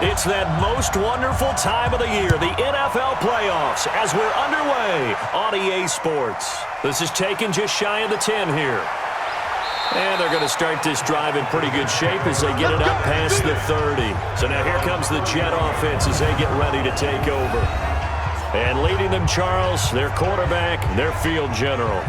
It's that most wonderful time of the year, the NFL playoffs, as we're underway on EA Sports. This is taken just shy of the 10 here. And they're going to start this drive in pretty good shape as they get it up past the 30. So now here comes the Jet offense as they get ready to take over. And leading them, Charles, their quarterback, their field general.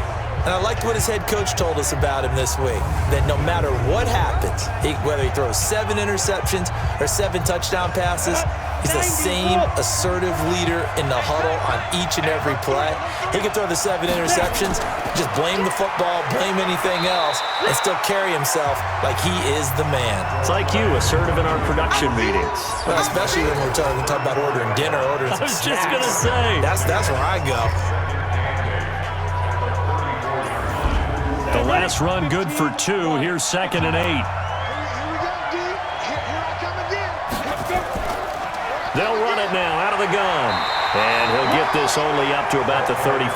And I liked what his head coach told us about him this week, that no matter what happens, whether he throws 7 interceptions or 7 touchdown passes, he's the same assertive leader in the huddle on each and every play. He can throw the 7 interceptions, just blame the football, blame anything else, and still carry himself like he is the man. It's like you, assertive in our production meetings. Well, especially when we're talking about ordering dinner, ordering some snacks. I was just going to say. That's where I go. The last run good for 2. Here's 2nd and 8. They'll run it now out of the gun. And he'll get this only up to about the 35.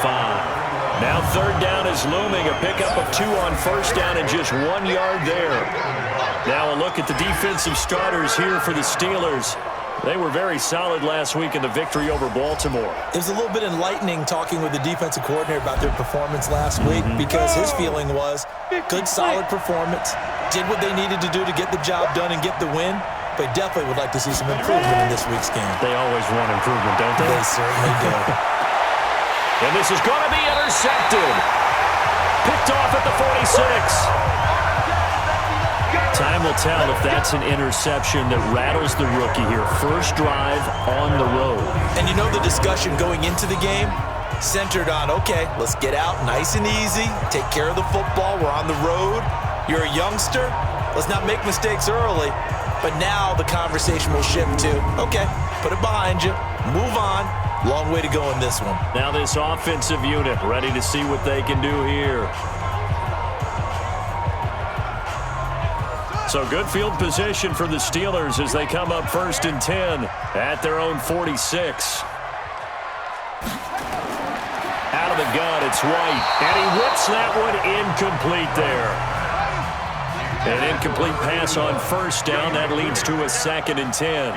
Now 3rd down is looming. A pickup of 2 on 1st down and just 1 yard there. Now a look at the defensive starters here for the Steelers. They were very solid last week in the victory over Baltimore. It was a little bit enlightening talking with the defensive coordinator about their performance last week because his feeling was good, solid performance, did what they needed to do to get the job done and get the win, but definitely would like to see some improvement in this week's game. They always want improvement, don't they? They certainly do. And this is going to be intercepted. Picked off at the 46. Time will tell if that's an interception that rattles the rookie here. First drive on the road. And you know the discussion going into the game centered on, okay, let's get out nice and easy, take care of the football, we're on the road, you're a youngster, let's not make mistakes early. But now the conversation will shift to, okay, put it behind you, move on, long way to go in this one. Now this offensive unit ready to see what they can do here. So good field position for the Steelers as they come up 1st and 10 at their own 46. Out of the gun, it's White. And he whips that one incomplete there. An incomplete pass on 1st down. That leads to a 2nd and 10.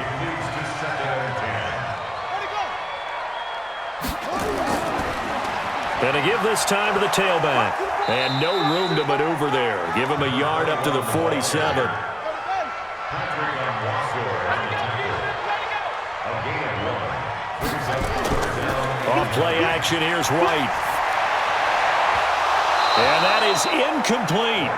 And to give this time to the tailback. And no room to maneuver there. Give him a yard up to the 47. Off play action, here's White. And that is incomplete.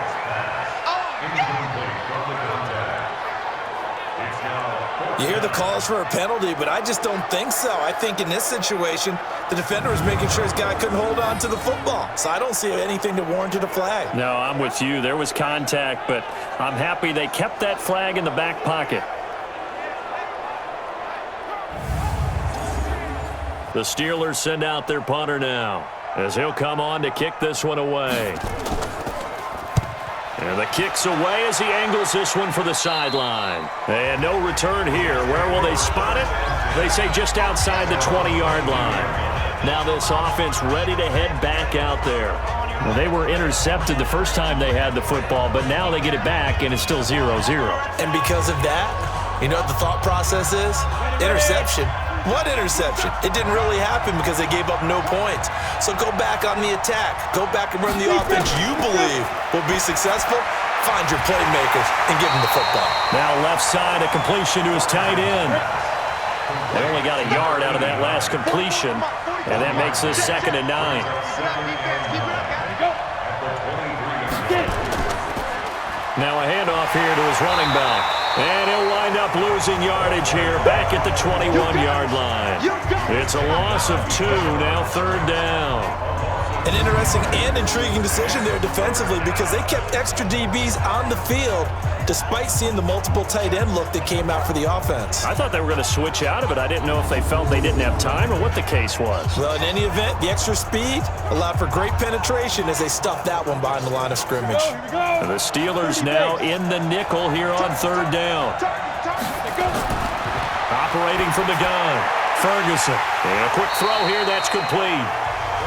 You hear the calls for a penalty, but I just don't think so. I think in this situation, the defender was making sure his guy couldn't hold on to the football. So I don't see anything that warranted a flag. No, I'm with you. There was contact, but I'm happy they kept that flag in the back pocket. The Steelers send out their punter now as he'll come on to kick this one away. And the kick's away as he angles this one for the sideline. And no return here. Where will they spot it? They say just outside the 20-yard line. Now this offense ready to head back out there. Well, they were intercepted the first time they had the football, but now they get it back, and it's still 0-0. And because of that, you know what the thought process is? Interception. What interception? It didn't really happen because they gave up no points. So go back on the attack. Go back and run the offense you believe will be successful. Find your playmakers and give them the football. Now left side, a completion to his tight end. They only got a yard out of that last completion, and that makes this 2nd and 9. Now a handoff here to his running back. And he'll wind up losing yardage here back at the 21-yard line. It's a loss of 2, now 3rd down. An interesting and intriguing decision there defensively because they kept extra DBs on the field despite seeing the multiple tight end look that came out for the offense. I thought they were going to switch out of it. I didn't know if they felt they didn't have time or what the case was. Well, in any event, the extra speed allowed for great penetration as they stuffed that one behind the line of scrimmage. And the Steelers now in the nickel here on 3rd down. Operating from the gun, Ferguson. And a quick throw here, that's complete.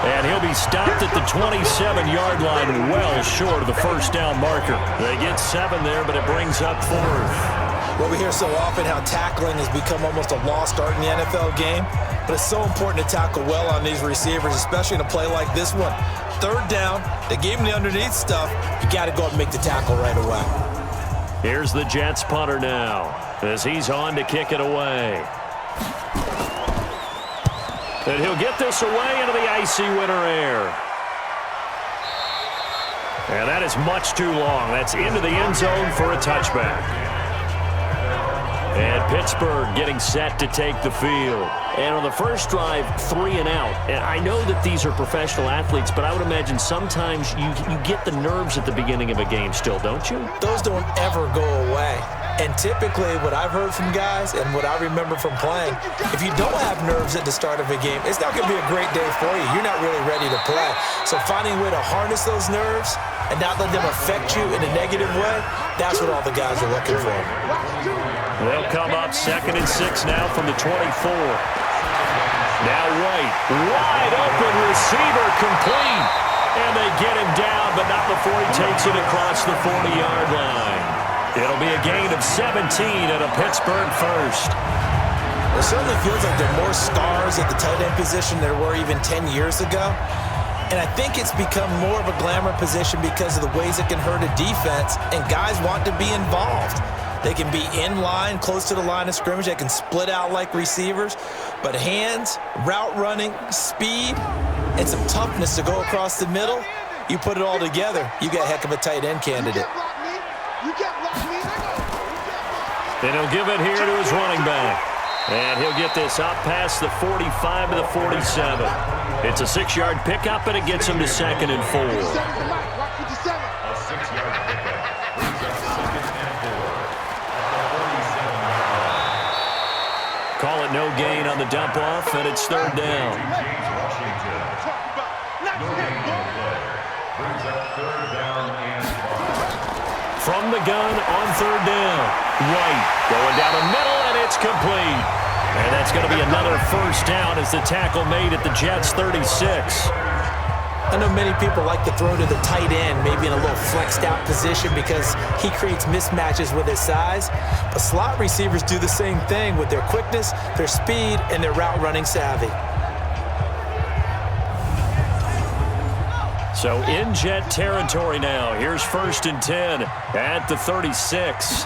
And he'll be stopped at the 27-yard line, well short of the 1st down marker. They get 7 there, but it brings up 4th. Well, we hear so often how tackling has become almost a lost art in the NFL game, but it's so important to tackle well on these receivers, especially in a play like this one. Third down, they gave him the underneath stuff. You got to go up and make the tackle right away. Here's the Jets punter now as he's on to kick it away. And he'll get this away into the icy winter air. And that is much too long. That's into the end zone for a touchback. And Pittsburgh getting set to take the field. And on the first drive, 3 and out. And I know that these are professional athletes, but I would imagine sometimes you get the nerves at the beginning of a game still, don't you? Those don't ever go away. And typically what I've heard from guys and what I remember from playing, if you don't have nerves at the start of a game, it's not going to be a great day for you. You're not really ready to play. So finding a way to harness those nerves and not let them affect you in a negative way, that's what all the guys are looking for. They'll come up 2nd and 6 now from the 24. Now White, wide open receiver, complete. And they get him down, but not before he takes it across the 40-yard line. It'll be a gain of 17 and a Pittsburgh first. It certainly feels like there are more stars at the tight end position than there were even 10 years ago. And I think it's become more of a glamour position because of the ways it can hurt a defense, and guys want to be involved. They can be in line, close to the line of scrimmage. They can split out like receivers. But hands, route running, speed, and some toughness to go across the middle, you put it all together, you got a heck of a tight end candidate. And he'll give it here to his running back. And he'll get this up past the 45 to the 47. It's a 6-yard pickup, and it gets him to 2nd and 4. Call it no gain on the dump off, and it's 3rd down. From the gun on 3rd down. White going down the middle, and it's complete. And that's going to be another first down as the tackle made at the Jets' 36. I know many people like to throw to the tight end, maybe in a little flexed out position because he creates mismatches with his size. But slot receivers do the same thing with their quickness, their speed, and their route running savvy. So in Jet territory now. Here's 1st and 10 at the 36.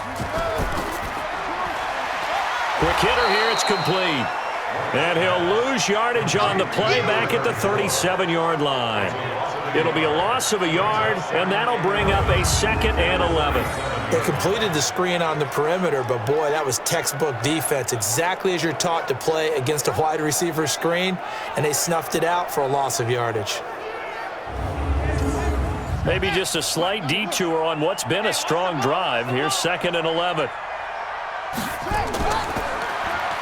Quick hitter here, it's complete. And he'll lose yardage on the play back at the 37-yard line. It'll be a loss of a yard, and that'll bring up a 2nd and 11. They completed the screen on the perimeter, but boy, that was textbook defense. Exactly as you're taught to play against a wide receiver screen, and they snuffed it out for a loss of yardage. Maybe just a slight detour on what's been a strong drive. Here's 2nd and 11.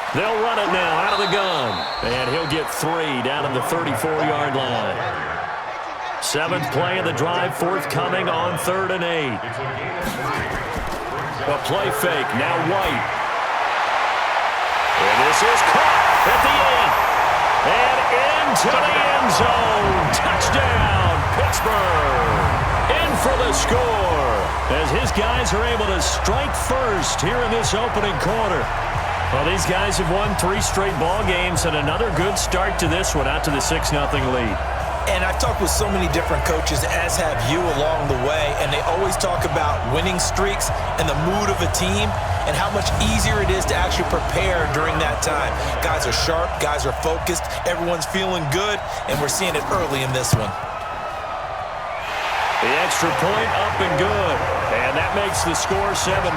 They'll run it now out of the gun. And he'll get 3 down at the 34-yard line. 7th play of the drive, forthcoming on 3rd and 8. A play fake, now White. And this is caught at the 8. And into the end zone. Touchdown, Pittsburgh. In for the score as his guys are able to strike first here in this opening quarter. Well, these guys have won 3 straight ball games and another good start to this one out to the 6-0 lead. And I've talked with so many different coaches, as have you along the way, and they always talk about winning streaks and the mood of a team and how much easier it is to actually prepare during that time. Guys are sharp, guys are focused, everyone's feeling good, and we're seeing it early in this one. The extra point up and good, and that makes the score 7-0.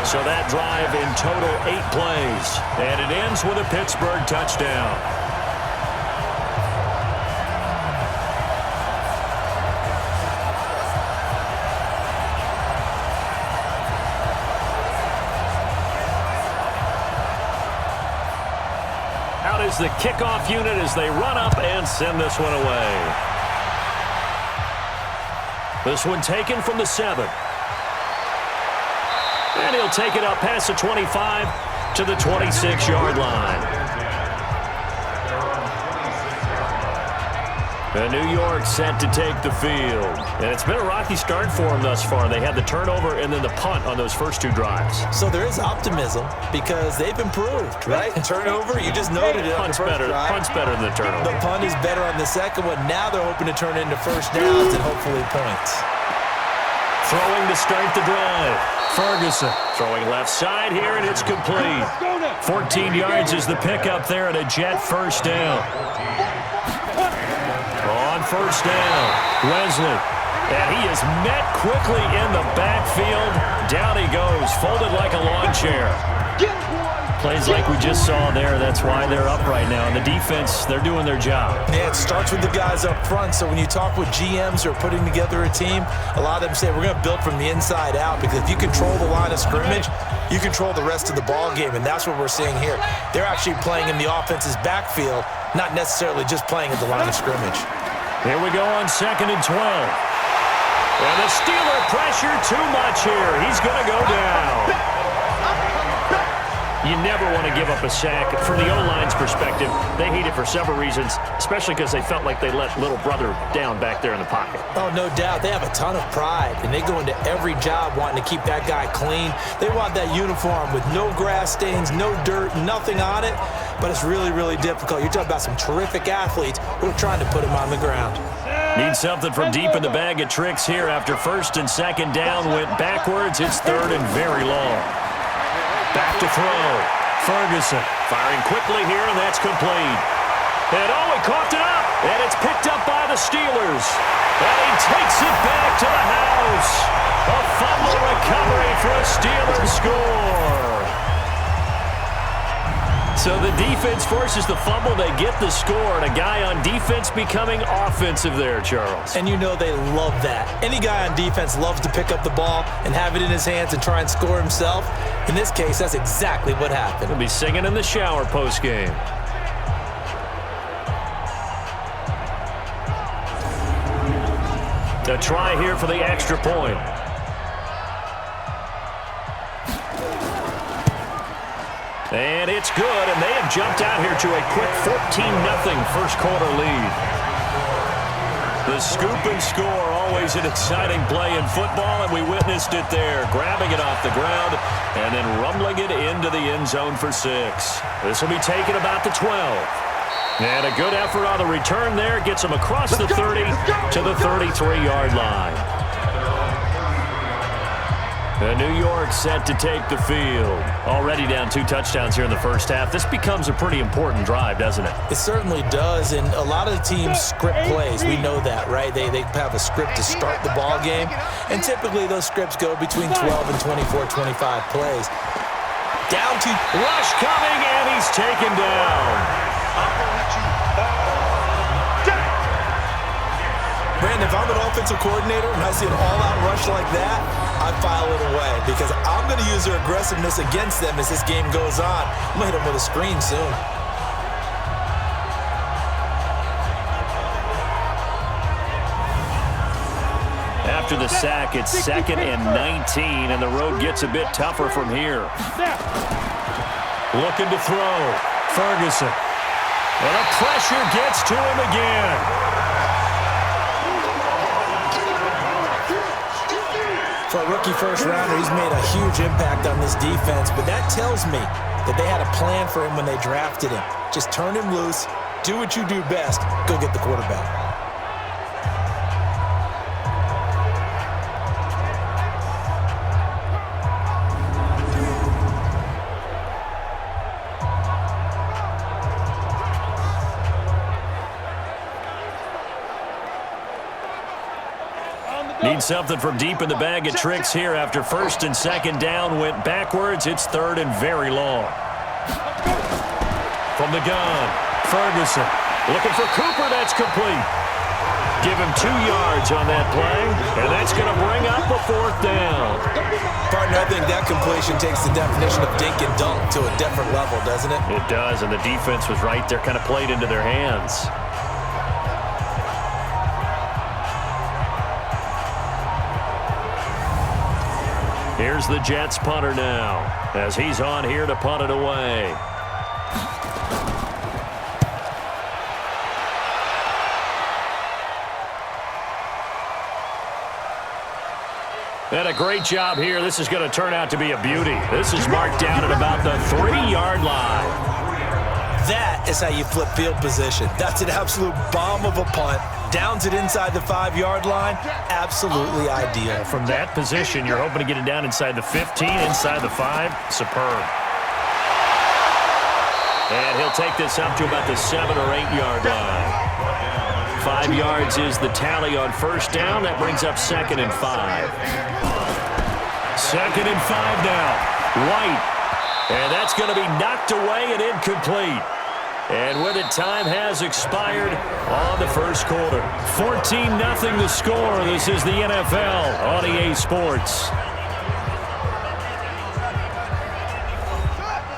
So that drive in total 8 plays, and it ends with a Pittsburgh touchdown. Out is the kickoff unit as they run up and send this one away. This one taken from the 7. And he'll take it up past the 25 to the 26-yard line. And New York set to take the field. And it's been a rocky start for them thus far. They had the turnover and then the punt on those first two drives. So there is optimism because they've improved, right? Turnover, you just noted it on the first drive. Punt's better than the turnover. The punt is better on the second one. Now they're hoping to turn it into first downs and hopefully points. Throwing to start the drive. Ferguson throwing left side here, and it's complete. 14 yards is the pickup there and a Jet first down. On first down, Wesley. And he is met quickly in the backfield. Down he goes, folded like a lawn chair. Plays like we just saw there. That's why they're up right now. And the defense, they're doing their job. Yeah, it starts with the guys up front. So when you talk with GMs who are putting together a team, a lot of them say we're going to build from the inside out because if you control the line of scrimmage, you control the rest of the ball game, and that's what we're seeing here. They're actually playing in the offense's backfield, not necessarily just playing at the line of scrimmage. Here we go on 2nd and 12. And the Steeler pressure too much here. He's going to go down. You never want to give up a sack. From the O-line's perspective, they hate it for several reasons, especially because they felt like they let little brother down back there in the pocket. Oh, no doubt. They have a ton of pride, and they go into every job wanting to keep that guy clean. They want that uniform with no grass stains, no dirt, nothing on it, but it's really, really difficult. You're talking about some terrific athletes who are trying to put him on the ground. Need something from deep in the bag of tricks here after 1st and 2nd down. Went backwards. It's 3rd and very long. Back to throw. Ferguson firing quickly here, and that's complete. And he coughed it up, and it's picked up by the Steelers. And he takes it back to the house. A fumble recovery for a Steelers score. So the defense forces the fumble. They get the score, and a guy on defense becoming offensive there, Charles. And you know they love that. Any guy on defense loves to pick up the ball and have it in his hands and try and score himself. In this case, that's exactly what happened. He'll be singing in the shower post-game. A try here for the extra point. And it's good, and they have jumped out here to a quick 14-0 first quarter lead. The scoop and score, always an exciting play in football, and we witnessed it there, grabbing it off the ground and then rumbling it into the end zone for 6. This will be taken about the 12. And a good effort on the return there gets him across the 30 to the 33-yard line. And New York set to take the field. Already down 2 touchdowns here in the first half. This becomes a pretty important drive, doesn't it? It certainly does, and a lot of the teams script plays. We know that, right? They have a script to start the ball game, and typically those scripts go between 12 and 24, 25 plays. Down to rush coming, and he's taken down. Brandon, if I'm an offensive coordinator and I see an all-out rush like that, I file it away because I'm going to use their aggressiveness against them as this game goes on. I'm going to hit them with a screen soon. After the sack, it's 2nd and 19, and the road gets a bit tougher from here. Looking to throw. Ferguson. And the pressure gets to him again. For a rookie first-rounder, he's made a huge impact on this defense, but that tells me that they had a plan for him when they drafted him. Just turn him loose, do what you do best, go get the quarterback. Need something from deep in the bag of tricks here after 1st and 2nd down. Went backwards. It's 3rd and very long. From the gun, Ferguson looking for Cooper. That's complete. Give him 2 yards on that play, and that's going to bring up a 4th down. Partner, I think that completion takes the definition of dink and dunk to a different level, doesn't it? It does, and the defense was right there, kind of played into their hands. Here's the Jets punter now, as he's on here to punt it away. And a great job here. This is going to turn out to be a beauty. This is marked down at about the 3-yard line. That is how you flip field position. That's an absolute bomb of a punt. Downs it inside the 5-yard line. Absolutely ideal. From that position, you're hoping to get it down inside the 15, inside the 5. Superb. And he'll take this up to about the 7- or 8-yard line. 5 yards is the tally on first down. That brings up 2nd and 5. 2nd and 5 now. White. And that's going to be knocked away and incomplete. And with it, time has expired on the first quarter. 14-0 the score. This is the NFL on EA Sports.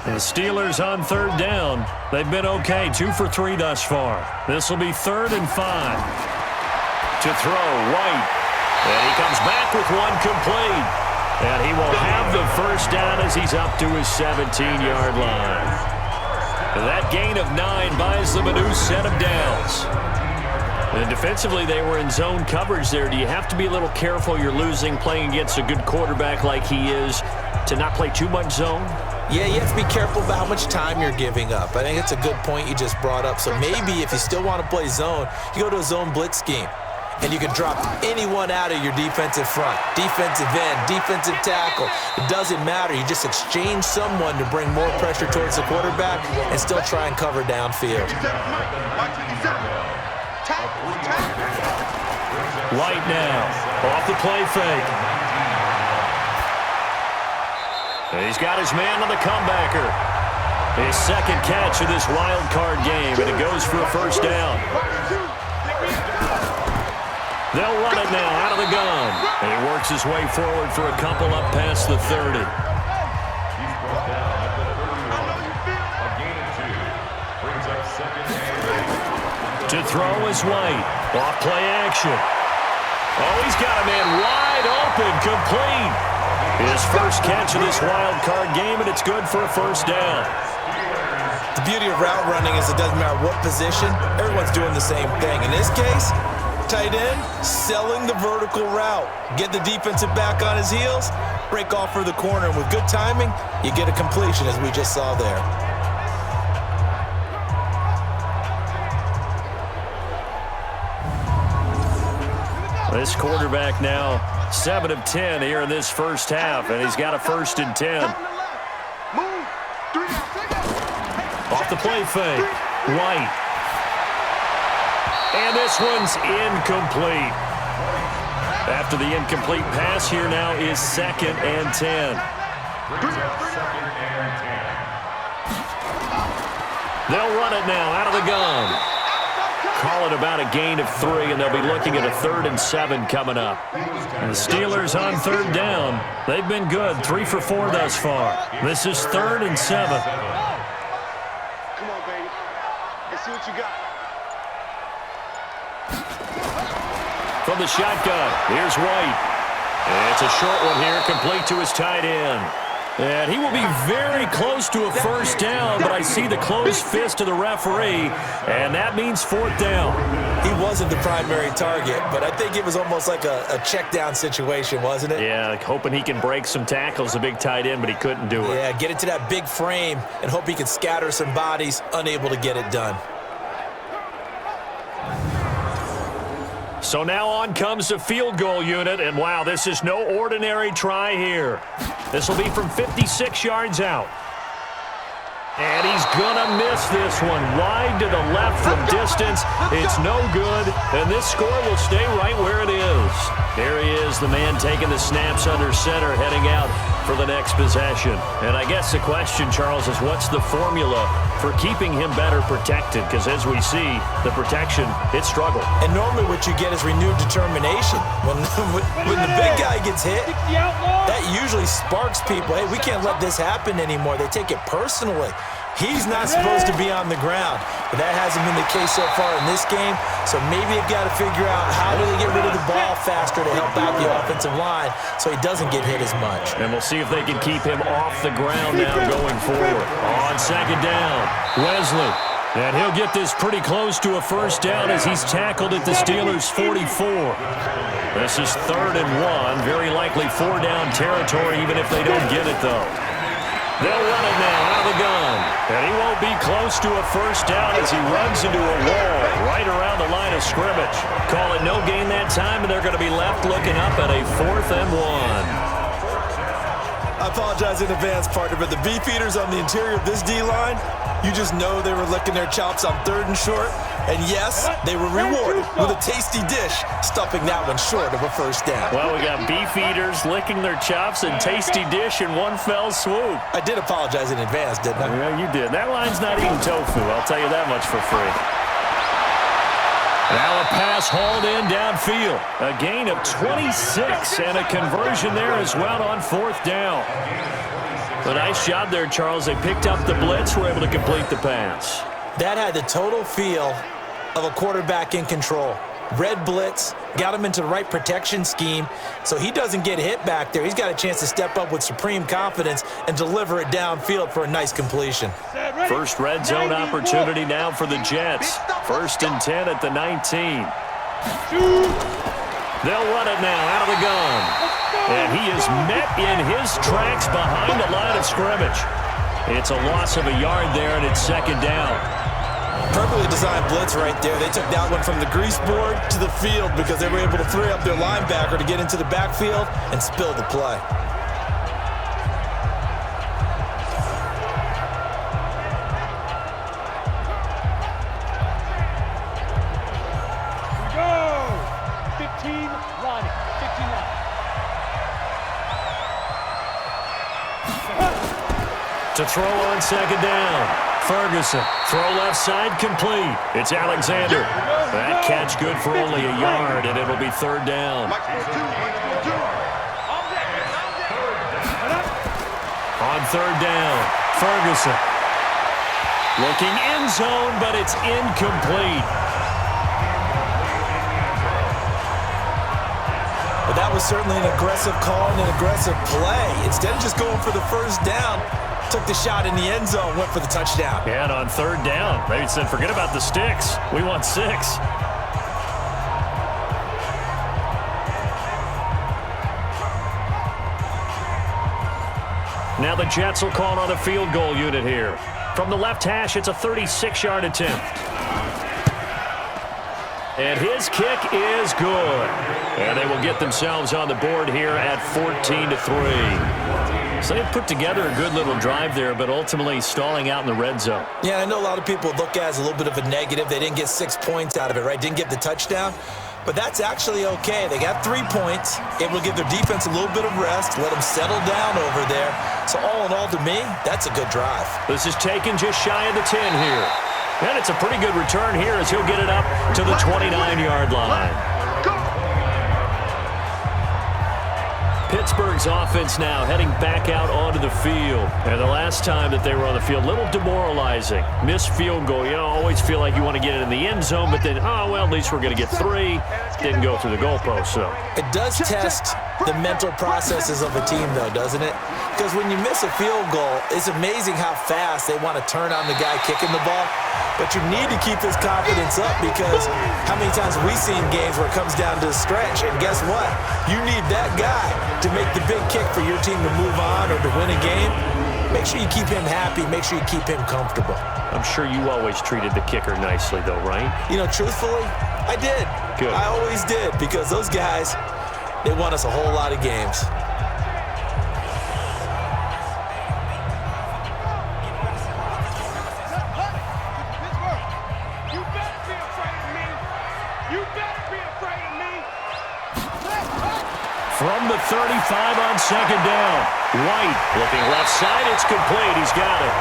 The Steelers on 3rd down. They've been okay, 2 for 3 thus far. This will be 3rd and 5. To throw, White. And he comes back with one complete. And he will have the first down as he's up to his 17-yard line. That gain of 9 buys them a new set of downs. And defensively, they were in zone coverage there. Do you have to be a little careful you're losing playing against a good quarterback like he is to not play too much zone? Yeah, you have to be careful about how much time you're giving up. I think it's a good point you just brought up. So maybe if you still want to play zone, you go to a zone blitz scheme. And you can drop anyone out of your defensive front, defensive end, defensive tackle. It doesn't matter. You just exchange someone to bring more pressure towards the quarterback and still try and cover downfield. White now, off the play fake. He's got his man on the comebacker. His 2nd catch of this wild card game, and it goes for a first down. They'll run it now out of the gun. And he works his way forward for a couple up past the 30. To throw is White. Off play action. Oh, he's got a man wide open, complete. His first catch of this wild card game, and it's good for a first down. The beauty of route running is it doesn't matter what position, everyone's doing the same thing. In this case, tight end, selling the vertical route. Get the defensive back on his heels, break off for the corner. And with good timing, you get a completion, as we just saw there. This quarterback now 7 of 10 here in this first half, and he's got a 1st and 10. Off the play fake, White. And this one's incomplete. After the incomplete pass, here now is 2nd and 10. They'll run it now out of the gun. Call it about a gain of 3, and they'll be looking at a 3rd and 7 coming up. And the Steelers on 3rd down. They've been good, 3 for 4 thus far. This is 3rd and 7. Come on, baby. Let's see what you got. From the shotgun, here's White. And it's a short one here, complete to his tight end. And he will be very close to a first down, but I see the closed fist of the referee, and that means 4th down. He wasn't the primary target, but I think it was almost like a check down situation, wasn't it? Yeah, like hoping he can break some tackles, a big tight end, but he couldn't do it. Yeah, get it to that big frame and hope he can scatter some bodies, unable to get it done. So now on comes the field goal unit, and wow, this is no ordinary try here. This will be from 56 yards out. And he's going to miss this one. Wide to the left from distance. It's no good, and this score will stay right where it is. There he is, the man taking the snaps under center, heading out for the next possession. And I guess the question, Charles, is what's the formula for keeping him better protected? Because as we see, the protection, it struggled. And normally what you get is renewed determination. When the big guy gets hit, that usually sparks people. Hey, we can't let this happen anymore. They take it personally. He's not supposed to be on the ground, but that hasn't been the case so far in this game. So maybe they've got to figure out how do they get rid of the ball faster to help out the offensive line so he doesn't get hit as much. And we'll see if they can keep him off the ground now going forward. On 2nd down, Wesley And he'll get this pretty close to a first down as he's tackled at the Steelers' 44. This is 3rd and 1. Very likely 4-down territory, even if they don't get it, though. They'll run it now out of the gun. And he won't be close to a first down as he runs into a wall right around the line of scrimmage. Call it no gain that time, and they're going to be left looking up at a 4th and 1. I apologize in advance, partner, but the beefeaters on the interior of this D-line, you just know they were licking their chops on 3rd and short. And yes, they were rewarded with a tasty dish, stuffing that one short of a first down. Well, we got beefeaters licking their chops and tasty dish in one fell swoop. I did apologize in advance, didn't I? Yeah, you did. That line's not eating tofu, I'll tell you that much for free. Now a pass hauled in downfield. A gain of 26 and a conversion there as well on 4th down. A nice job there, Charles. They picked up the blitz, were able to complete the pass. That had the total feel of a quarterback in control. Red blitz, got him into the right protection scheme, so he doesn't get hit back there. He's got a chance to step up with supreme confidence and deliver it downfield for a nice completion. First red zone opportunity now for the Jets. 1st and 10 at the 19. They'll run it now out of the gun. And he is met in his tracks behind the line of scrimmage. It's a loss of a yard there, and it's 2nd down. Perfectly designed blitz right there. They took that one from the grease board to the field because they were able to free up their linebacker to get into the backfield and spill the play. To throw on 2nd down. Ferguson. Throw left side complete. It's Alexander. That catch good for only a yard, and it'll be 3rd down. On 3rd down, Ferguson. Looking end zone, but it's incomplete. But that was certainly an aggressive call and an aggressive play. Instead of just going for the first down, took the shot in the end zone, went for the touchdown. And on 3rd down, they said, forget about the sticks. We want 6. Now the Jets will call on a field goal unit here. From the left hash, it's a 36-yard attempt. And his kick is good. And they will get themselves on the board here at 14-3. So they put together a good little drive there, but ultimately stalling out in the red zone. Yeah, I know a lot of people look at it as a little bit of a negative. They didn't get 6 points out of it, right? Didn't get the touchdown. But that's actually okay. They got 3 points, able to give their defense a little bit of rest, let them settle down over there. So all in all, to me, that's a good drive. This is taken just shy of the 10 here. And it's a pretty good return here as he'll get it up to the 29-yard line. Pittsburgh's offense now heading back out onto the field. And the last time that they were on the field, a little demoralizing. Missed field goal. You know, always feel like you want to get it in the end zone, but then, oh, well, at least we're going to get 3. Didn't go through the goalpost, so. It does test the mental processes of a team, though, doesn't it? Because when you miss a field goal, it's amazing how fast they want to turn on the guy kicking the ball. But you need to keep his confidence up because how many times have we seen games where it comes down to the stretch, and guess what? You need that guy to make the big kick for your team to move on or to win a game. Make sure you keep him happy. Make sure you keep him comfortable. I'm sure you always treated the kicker nicely, though, right? You know, truthfully, I did. Good. I always did because those guys, they won us a whole lot of games. From the 35 on 2nd down. White looking left side. It's complete. He's got it.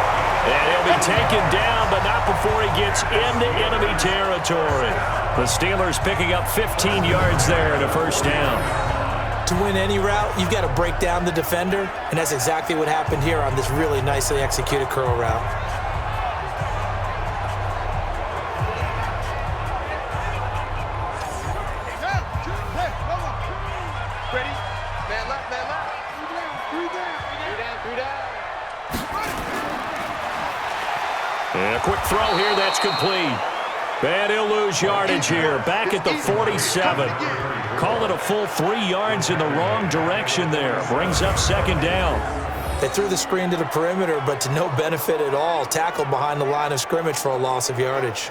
And he'll be taken down, but not before he gets into enemy territory. The Steelers picking up 15 yards there and a first down. To win any route, you've got to break down the defender, and that's exactly what happened here on this really nicely executed curl route. And a quick throw here, that's complete. And he'll lose yardage here, back at the 47. Call it a full 3 yards in the wrong direction there. Brings up second down. They threw the screen to the perimeter, but to no benefit at all. Tackled behind the line of scrimmage for a loss of yardage.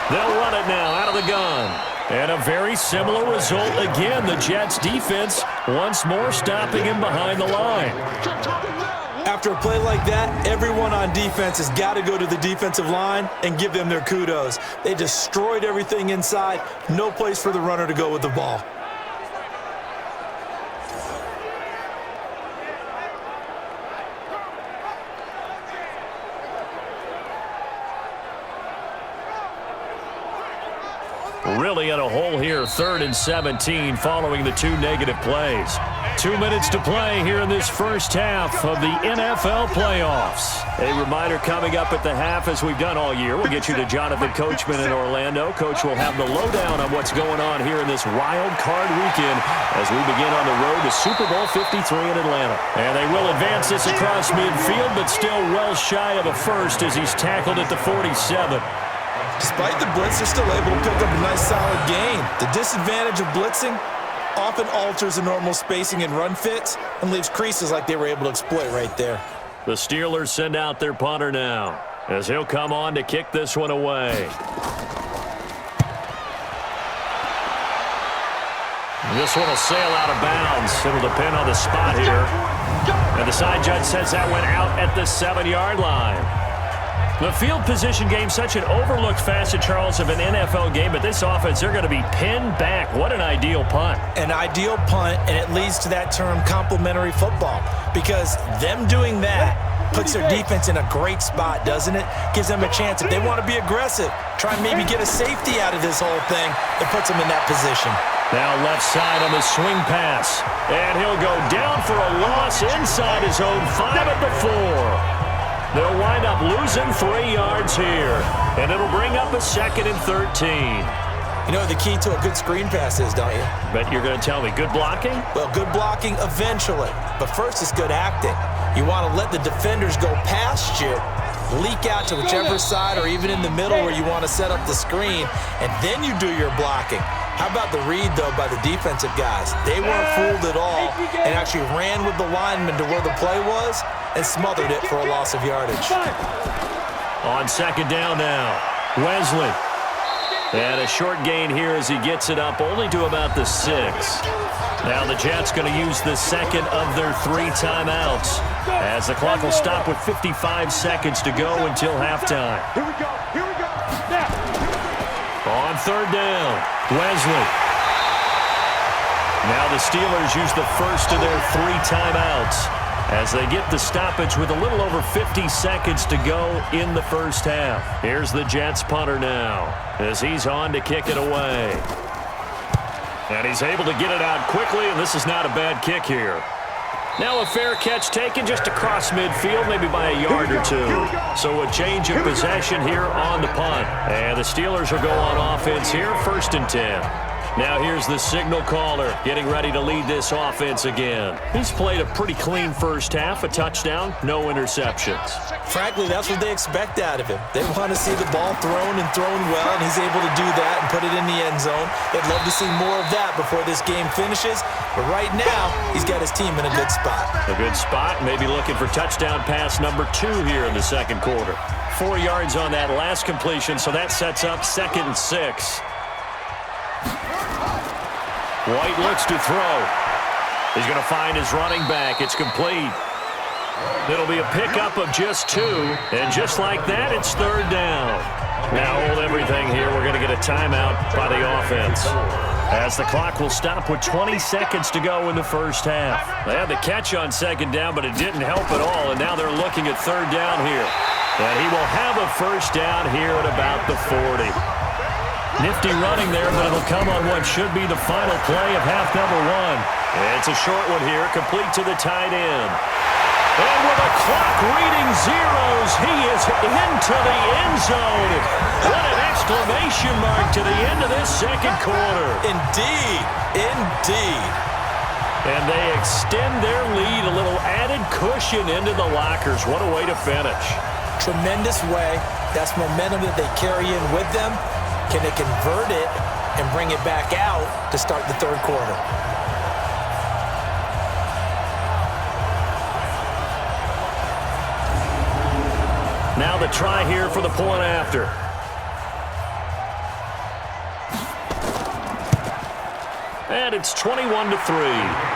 They'll run it now out of the gun. And a very similar result again. The Jets defense once more stopping him behind the line. After a play like that, everyone on defense has got to go to the defensive line and give them their kudos. They destroyed everything inside. No place for the runner to go with the ball. Really in a hole here, 3rd and 17 following the 2 negative plays. 2 minutes to play here in this first half of the NFL playoffs. A reminder coming up at the half, as we've done all year. We'll get you to Jonathan Coachman in Orlando. Coach will have the lowdown on what's going on here in this wild card weekend as we begin on the road to Super Bowl 53 in Atlanta. And they will advance this across midfield, but still well shy of a first as he's tackled at the 47. Despite the blitz, they're still able to pick up a nice solid gain. The disadvantage of blitzing often alters the normal spacing and run fits and leaves creases like they were able to exploit right there. The Steelers send out their punter now as he'll come on to kick this one away. This one will sail out of bounds. It'll depend on the spot here. And the side judge says that went out at the 7-yard line. The field position game, such an overlooked facet, Charles, of an NFL game, but this offense, they're going to be pinned back. What an ideal punt. An ideal punt, and it leads to that term complementary football, because them doing that puts their defense in a great spot, doesn't it? Gives them a chance. If they want to be aggressive, try and maybe get a safety out of this whole thing, it puts them in that position. Now left side on the swing pass, and he'll go down for a loss inside his own 5 at the 4. They'll wind up losing 3 yards here, and it'll bring up a 2nd and 13. You know what the key to a good screen pass is, don't you? Bet you're going to tell me good blocking? Well, good blocking eventually, but first it's good acting. You want to let the defenders go past you, leak out to whichever side or even in the middle where you want to set up the screen, and then you do your blocking. How about the read, though, by the defensive guys? They weren't fooled at all and actually ran with the lineman to where the play was and smothered it for a loss of yardage. On 2nd down now, Wesley. And a short gain here as he gets it up only to about the 6. Now the Jets going to use the 2nd of their 3 timeouts as the clock will stop with 55 seconds to go until halftime. Here we go. Now. On 3rd down, Wesley. Now the Steelers use the first of their 3 timeouts as they get the stoppage with a little over 50 seconds to go in the first half. Here's the Jets punter now as he's on to kick it away. And he's able to get it out quickly, and this is not a bad kick here. Now a fair catch taken just across midfield, maybe by a yard or 2. So a change of possession here on the punt. And the Steelers will go on offense here, 1st and 10. Now here's the signal caller getting ready to lead this offense again. He's played a pretty clean first half, a touchdown, no interceptions. Frankly, that's what they expect out of him. They want to see the ball thrown and thrown well, and he's able to do that and put it in the end zone. They'd love to see more of that before this game finishes, but right now, he's got his team in a good spot. A good spot, maybe looking for touchdown pass number 2 here in the 2nd quarter. 4 yards on that last completion, so that sets up 2nd and 6. White looks to throw. He's going to find his running back. It's complete. It'll be a pickup of just 2, and just like that, it's 3rd down. Now hold everything here. We're going to get a timeout by the offense as the clock will stop with 20 seconds to go in the first half. They had the catch on 2nd down, but it didn't help at all, and now they're looking at 3rd down here. And he will have a 1st down here at about the 40. Nifty running there, but it'll come on what should be the final play of half number 1. It's a short one here, complete to the tight end. And with a clock reading zeros. He is into the end zone. What an exclamation mark to the end of this second quarter. Indeed. Indeed. And they extend their lead, a little added cushion into the lockers. What a way to finish. Tremendous way. That's momentum that they carry in with them. Can they convert it and bring it back out to start the third quarter? Now the try here for the point after. And it's 21-3.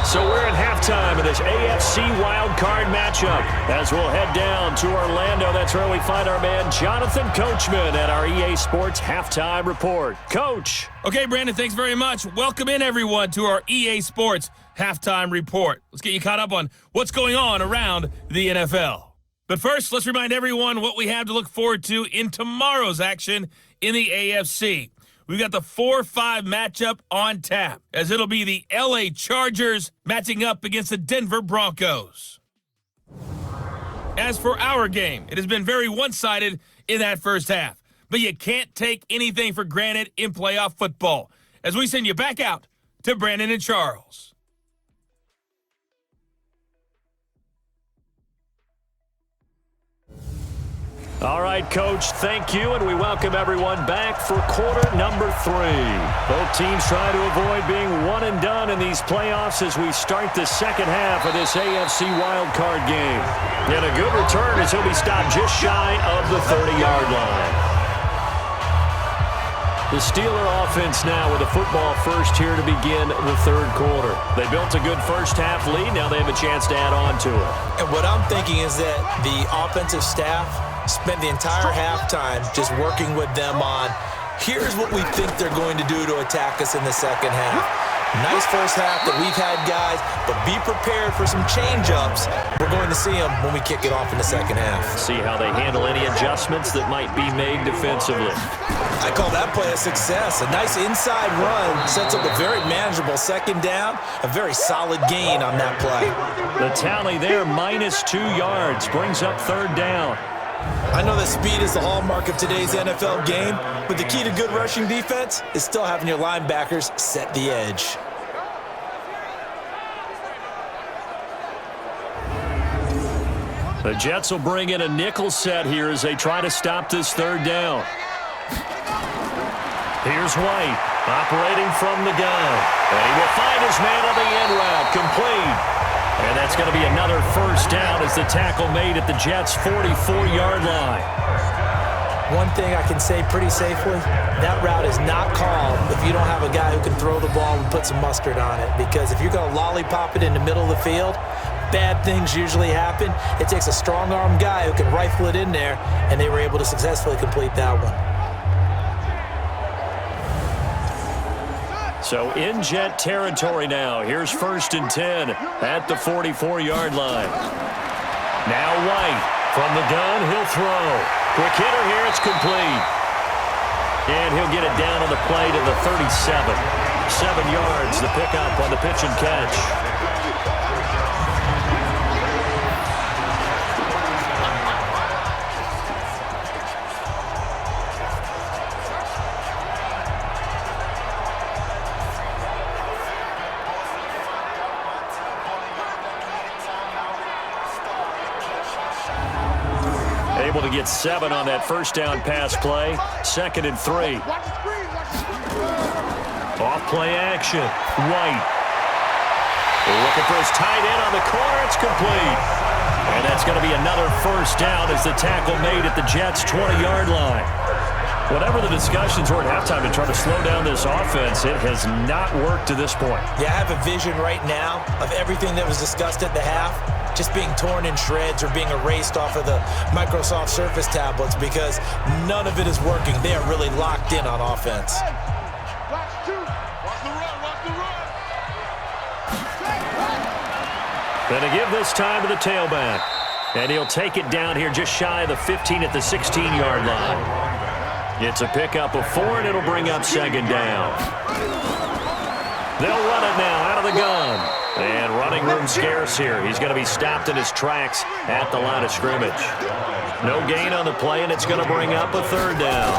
So we're in halftime of this AFC Wildcard matchup as we'll head down to Orlando. That's where we find our man Jonathan Coachman at our EA Sports Halftime Report. Coach. Okay, Brandon, thanks very much. Welcome in, everyone, to our EA Sports Halftime Report. Let's get you caught up on what's going on around the NFL. But first, let's remind everyone what we have to look forward to in tomorrow's action in the AFC. We've got the 4-5 matchup on tap, as it'll be the LA Chargers matching up against the Denver Broncos. As for our game, it has been very one-sided in that first half, but you can't take anything for granted in playoff football, as we send you back out to Brandon and Charles. All right, Coach, thank you, and we welcome everyone back for quarter number 3. Both teams try to avoid being one and done in these playoffs as we start the second half of this AFC wildcard game. And a good return as he'll be stopped just shy of the 30-yard line. The Steeler offense now with a football first here to begin the third quarter. They built a good first half lead. Now they have a chance to add on to it. And what I'm thinking is that the offensive staff spent the entire halftime just working with them on, here's what we think they're going to do to attack us in the second half. Nice first half that we've had, guys, but be prepared for some change-ups. We're going to see them when we kick it off in the second half. See how they handle any adjustments that might be made defensively. I call that play a success. A nice inside run sets up a very manageable second down, a very solid gain on that play. The tally there, -2 yards, brings up third down. I know that speed is the hallmark of today's NFL game, but the key to good rushing defense is still having your linebackers set the edge. The Jets will bring in a nickel set here as they try to stop this third down. Here's White, operating from the gun. And he will find his man on the end route, complete. And that's going to be another first down as the tackle made at the Jets' 44-yard line. One thing I can say pretty safely, that route is not called if you don't have a guy who can throw the ball and put some mustard on it. Because if you're going to lollipop it in the middle of the field, bad things usually happen. It takes a strong-arm guy who can rifle it in there, and they were able to successfully complete that one. So in Jet territory now. Here's 1st and 10 at the 44-yard line. Now White from the gun. He'll throw. Quick hitter here. It's complete. And he'll get it down on the play to the 37. 7 yards, the pickup on the pitch and catch. Able to get 7 on that first down pass play. 2nd and 3. Off play action. White. Looking for his tight end on the corner. It's complete. And that's going to be another first down as the tackle made at the Jets' 20-yard line. Whatever the discussions were at halftime to try to slow down this offense, it has not worked to this point. Yeah, I have a vision right now of everything that was discussed at the half just being torn in shreds or being erased off of the Microsoft Surface tablets because none of it is working. They are really locked in on offense. Going to give this time to the tailback. And he'll take it down here just shy of the 15 at the 16-yard line. It's a pickup of 4, and it'll bring up 2nd down. They'll run it now out of the gun. And running room scarce here. He's going to be stopped in his tracks at the line of scrimmage. No gain on the play, and it's going to bring up a third down.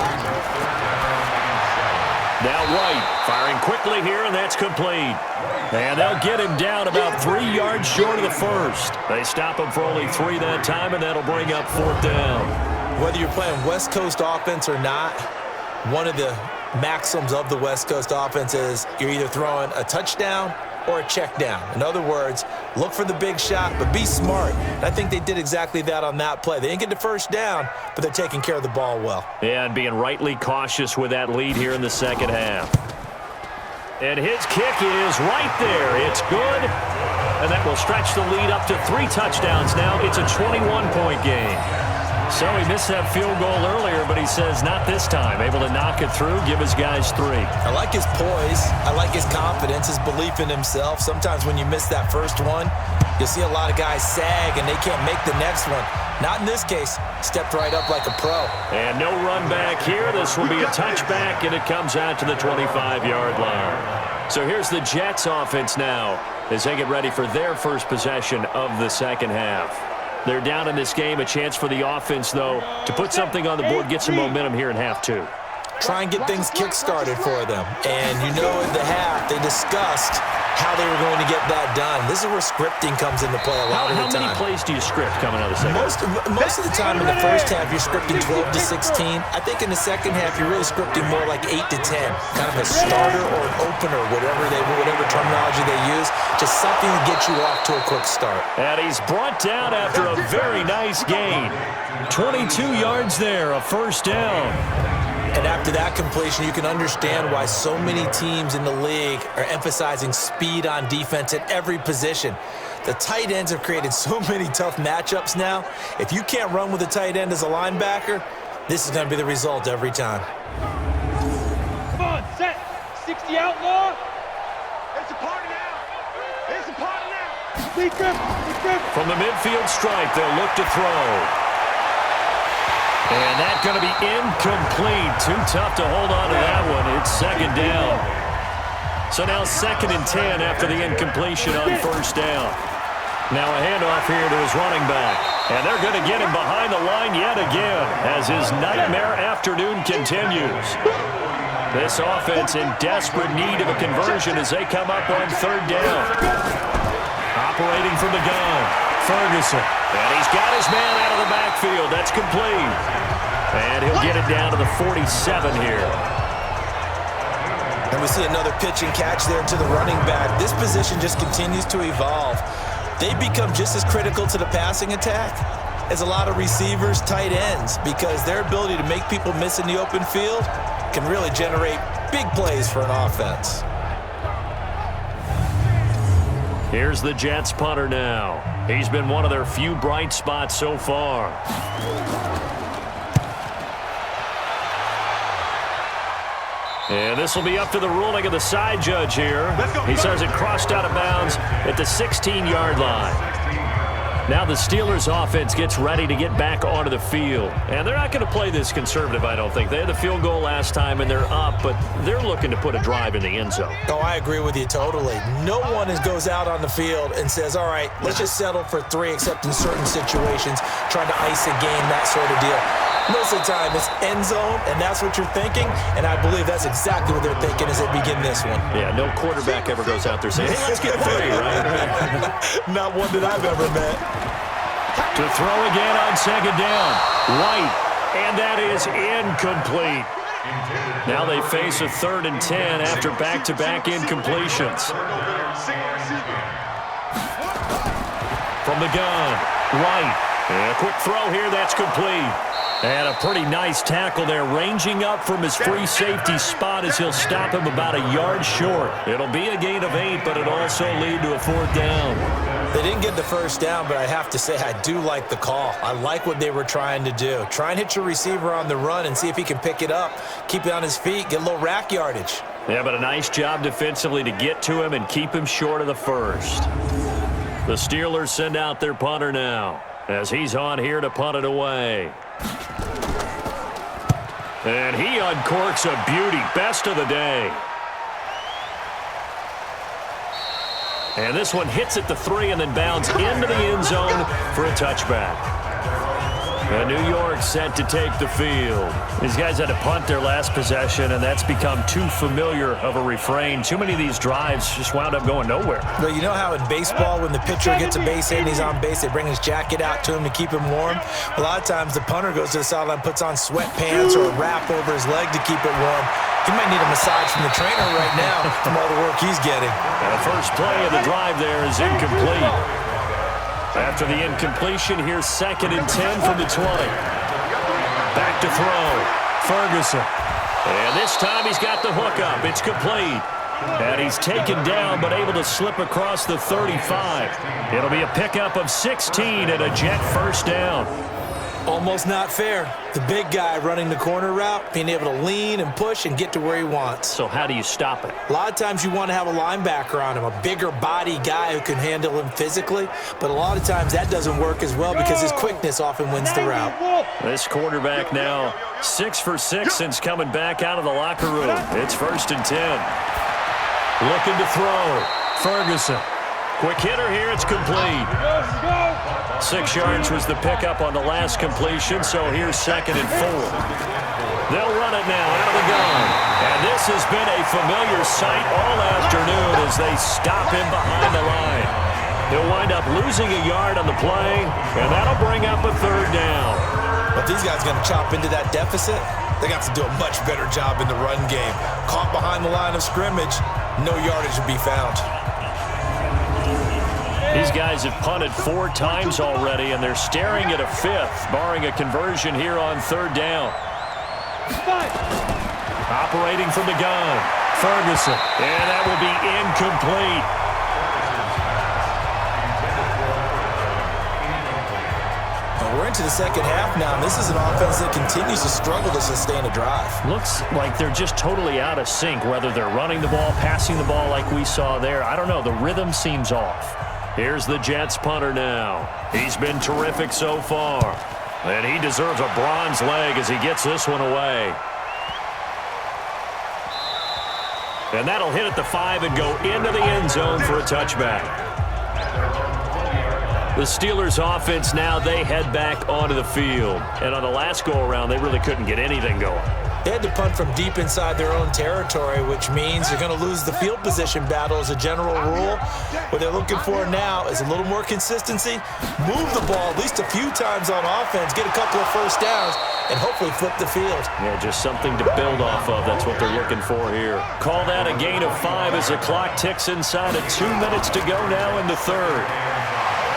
Now White firing quickly here, and that's complete. And they'll get him down about 3 yards short of the first. They stop him for only 3 that time, and that'll bring up fourth down. Whether you're playing West Coast offense or not, one of the maxims of the West Coast offense is you're either throwing a touchdown or a check down. In other words, look for the big shot, but be smart. And I think they did exactly that on that play. They didn't get the first down, but they're taking care of the ball well. Yeah, and being rightly cautious with that lead here in the second half. And his kick is right there. It's good. And that will stretch the lead up to 3 touchdowns now. It's a 21-point game. So he missed that field goal earlier, but he says not this time. Able to knock it through, give his guys 3. I like his poise. I like his confidence, his belief in himself. Sometimes when you miss that first one, you'll see a lot of guys sag and they can't make the next one. Not in this case. Stepped right up like a pro. And no run back here. This will be a touchback, and it comes out to the 25-yard line. So here's the Jets offense now as they get ready for their first possession of the second half. They're down in this game. A chance for the offense, though, to put something on the board, get some momentum here in half 2. Try and get things kick-started for them. And you know at the half, they discussed how they were going to get that done. This is where scripting comes into play a lot of the time. How many plays do you script coming out of the second half? Most of the time in the first half, you're scripting 12 to 16. I think in the second half, you're really scripting more like 8 to 10. Kind of a starter or an opener, whatever terminology they use. Just something to get you off to a quick start. And he's brought down after a very nice gain. 22 yards there, a first down. And after that completion, you can understand why so many teams in the league are emphasizing speed on defense at every position. The tight ends have created so many tough matchups now. If you can't run with a tight end as a linebacker, this is going to be the result every time. Come on, set. 60 outlaw. It's a party now. It's a party now. Sneak up. From the midfield stripe, they'll look to throw. And that's going to be incomplete. Too tough to hold on to that one. It's second down. So now 2nd and 10 after the incompletion on first down. Now a handoff here to his running back. And they're going to get him behind the line yet again as his nightmare afternoon continues. This offense in desperate need of a conversion as they come up on third down. Operating from the gun, Ferguson. And he's got his man out of the backfield. That's complete. And he'll get it down to the 47 here. And we see another pitch and catch there to the running back. This position just continues to evolve. They become just as critical to the passing attack as a lot of receivers, tight ends, because their ability to make people miss in the open field can really generate big plays for an offense. Here's the Jets punter now. He's been one of their few bright spots so far. And this will be up to the ruling of the side judge here. He says it crossed out of bounds at the 16-yard line. Now the Steelers offense gets ready to get back onto the field. And they're not going to play this conservative, I don't think. They had the field goal last time, and they're up, but they're looking to put a drive in the end zone. Oh, I agree with you totally. No one goes out on the field and says, all right, let's just settle for 3, except in certain situations, trying to ice a game, that sort of deal. Most of the time, it's end zone, and that's what you're thinking, and I believe that's exactly what they're thinking as they begin this one. Yeah, no quarterback ever goes out there saying, hey, let's get 3, right? Not one that I've ever met. To throw again on second down. White, and that is incomplete. Now they face a 3rd and 10 after back-to-back incompletions. From the gun, White. And a quick throw here, that's complete. And a pretty nice tackle there, ranging up from his free safety spot as he'll stop him about a yard short. It'll be a gain of 8, but it'll also lead to a 4th down. They didn't get the first down, but I have to say I do like the call. I like what they were trying to do. Try and hit your receiver on the run and see if he can pick it up, keep it on his feet, get a little rack yardage. Yeah, but a nice job defensively to get to him and keep him short of the first. The Steelers send out their punter now as he's on here to punt it away. And he uncorks a beauty. Best of the day. And this one hits at the 3 and then bounds into the end zone for a touchback. And New York set to take the field. These guys had to punt their last possession, and that's become too familiar of a refrain. Too many of these drives just wound up going nowhere. Well, you know how in baseball, when the pitcher gets a base hit and he's on base, they bring his jacket out to him to keep him warm? A lot of times the punter goes to the sideline, puts on sweatpants or a wrap over his leg to keep it warm. He might need a massage from the trainer right now from all the work he's getting. And the first play of the drive there is incomplete. After the incompletion, here's 2nd and 10 from the 20. Back to throw. Ferguson. And this time he's got the hook up. It's complete. And he's taken down but able to slip across the 35. It'll be a pickup of 16 and a Jet first down. Almost not fair. The big guy running the corner route, being able to lean and push and get to where he wants. So how do you stop it? A lot of times you want to have a linebacker on him, a bigger body guy who can handle him physically, but a lot of times that doesn't work as well because his quickness often wins the route. This quarterback now 6 for 6 since coming back out of the locker room. It's 1st and 10. Looking to throw. Ferguson. Quick hitter here. It's complete. 6 yards was the pickup on the last completion, so here's 2nd and 4. They'll run it now out of the gun. And this has been a familiar sight all afternoon as they stop him behind the line. He'll wind up losing a yard on the play, and that'll bring up a 3rd down. But these guys are going to chop into that deficit. They got to do a much better job in the run game. Caught behind the line of scrimmage, no yardage to be found. These guys have punted 4 times already, and they're staring at a 5th, barring a conversion here on 3rd down. Operating from the gun, Ferguson, and that will be incomplete. We're into the second half now, and this is an offense that continues to struggle to sustain a drive. Looks like they're just totally out of sync, whether they're running the ball, passing the ball like we saw there. I don't know. The rhythm seems off. Here's the Jets punter now. He's been terrific so far. And he deserves a bronze leg as he gets this one away. And that'll hit at the 5 and go into the end zone for a touchback. The Steelers offense now, they head back onto the field. And on the last go-around, they really couldn't get anything going. They had to punt from deep inside their own territory, which means they're going to lose the field position battle as a general rule. What they're looking for now is a little more consistency, move the ball at least a few times on offense, get a couple of first downs, and hopefully flip the field. Yeah, just something to build off of. That's what they're looking for here. Call that a gain of 5 as the clock ticks inside of 2 minutes to go now in the 3rd.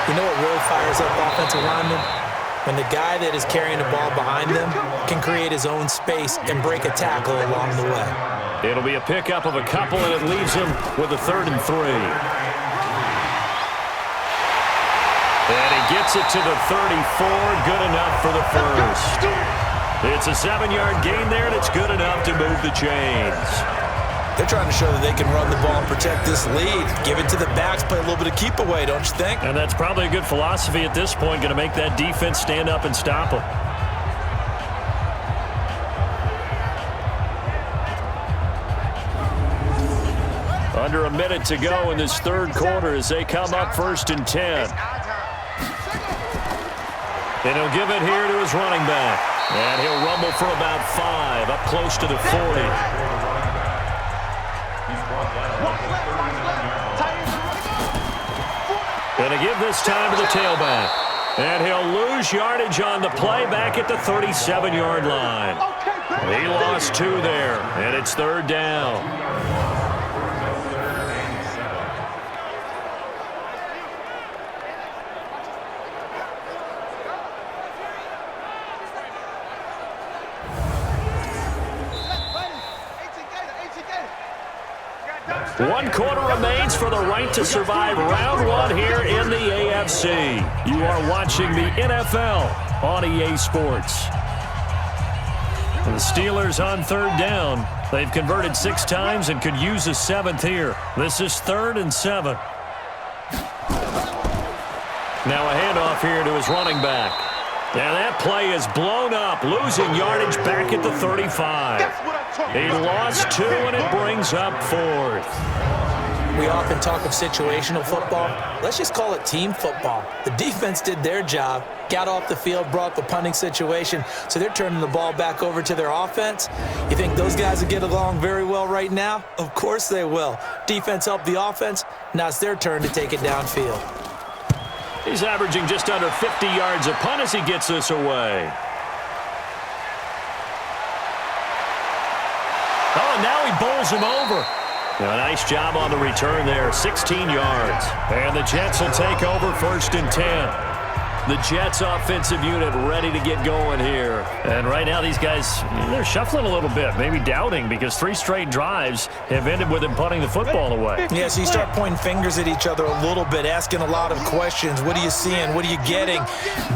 You know what really fires up offensive linemen? When the guy that is carrying the ball behind them can create his own space and break a tackle along the way. It'll be a pickup of a couple, and it leaves him with a 3rd and 3. And he gets it to the 34, good enough for the first. It's a 7-yard gain there, and it's good enough to move the chains. They're trying to show that they can run the ball and protect this lead. Give it to the backs, play a little bit of keep away, don't you think? And that's probably a good philosophy at this point, going to make that defense stand up and stop them. Under a minute to go in this 3rd quarter as they come up 1st and 10. And he'll give it here to his running back. And he'll rumble for about 5, up close to the 40. Going to give this time to the tailback. And he'll lose yardage on the play back at the 37-yard line. He lost 2 there, and it's 3rd down. One quarter remains for the right to survive round 1 here in the AFC. You are watching the NFL on EA Sports. The Steelers on 3rd down. They've converted 6 times and could use a 7th here. This is 3rd and 7. Now a handoff here to his running back. And that play is blown up, losing yardage back at the 35. He lost 2, and it brings up 4th. We often talk of situational football. Let's just call it team football. The defense did their job, got off the field, brought the punting situation, so they're turning the ball back over to their offense. You think those guys will get along very well right now? Of course they will. Defense helped the offense. Now it's their turn to take it downfield. He's averaging just under 50 yards a punt as he gets this away. Oh, and now he bowls him over. A nice job on the return there, 16 yards. And the Jets will take over 1st and 10. The Jets offensive unit ready to get going here. And right now these guys, they're shuffling a little bit, maybe doubting, because 3 straight drives have ended with him punting the football away. Yeah, so you start pointing fingers at each other a little bit, asking a lot of questions. What are you seeing? What are you getting?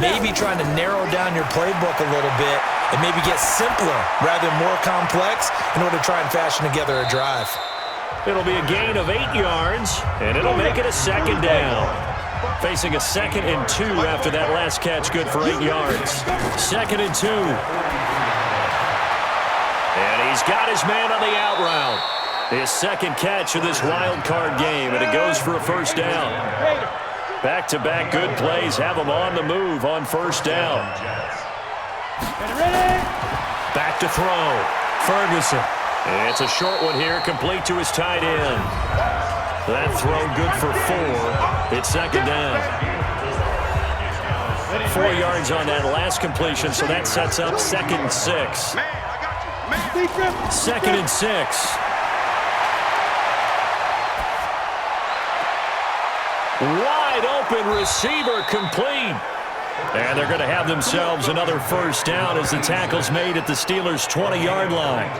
Maybe trying to narrow down your playbook a little bit and maybe get simpler rather than more complex in order to try and fashion together a drive. It'll be a gain of 8 yards, and it'll make it a 2nd down. Facing a 2nd and 2 after that last catch, good for 8 yards. 2nd and 2. And he's got his man on the out route. His 2nd catch of this wild card game, and it goes for a 1st down. Back-to-back good plays have him on the move on 1st down. Back to throw. Ferguson. It's a short one here, complete to his tight end. That throw good for 4. It's 2nd down. 4 yards on that last completion, so that sets up 2nd and 6. 2nd and 6. Wide open receiver complete. And they're going to have themselves another 1st down as the tackle's made at the Steelers' 20-yard line.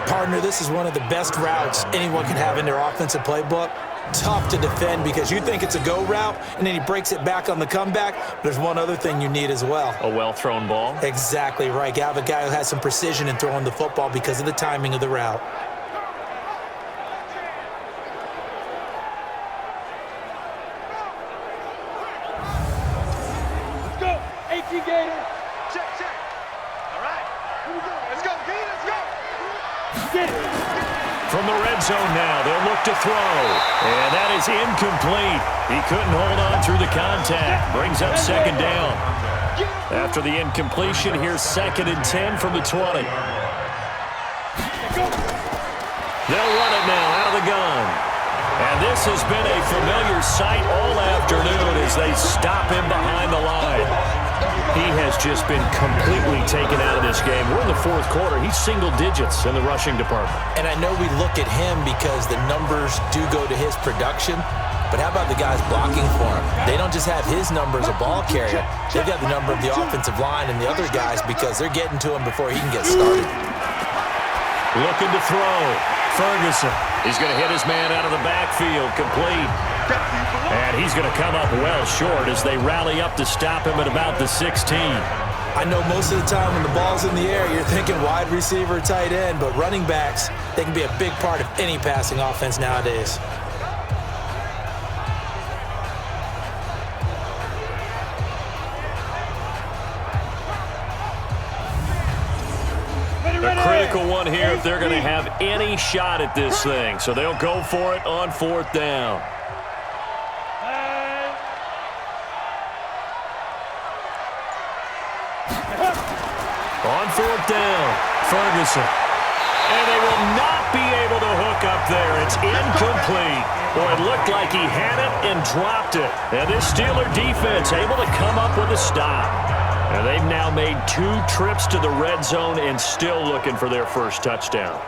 Partner, this is one of the best routes anyone can have in their offensive playbook. Tough to defend because you think it's a go route, and then he breaks it back on the comeback. There's one other thing you need as well. A well-thrown ball? Exactly right. You have a guy who has some precision in throwing the football because of the timing of the route. Let's go. 18 Gator. Check. All right. Here we go. Let's go. Let's go. Get it. From the red zone now, they'll look to throw. And that is incomplete. He couldn't hold on through the contact. Brings up 2nd down. After the incompletion, here's 2nd and 10 from the 20. They'll run it now out of the gun. And this has been a familiar sight all afternoon as they stop him behind the line. He has just been completely taken out of this game. We're in the 4th quarter. He's single digits in the rushing department. And I know we look at him because the numbers do go to his production, but how about the guys blocking for him? They don't just have his number as a ball carrier. They've got the number of the offensive line and the other guys because they're getting to him before he can get started. Looking to throw. Ferguson. He's going to hit his man out of the backfield. Complete. And he's going to come up well short as they rally up to stop him at about the 16. I know most of the time when the ball's in the air, you're thinking wide receiver, tight end, but running backs, they can be a big part of any passing offense nowadays. A critical one here if they're going to have any shot at this thing. So they'll go for it on 4th down. On 4th down, Ferguson. And they will not be able to hook up there. It's incomplete. Boy, it looked like he had it and dropped it. And this Steeler defense able to come up with a stop. And they've now made 2 trips to the red zone and still looking for their 1st touchdown.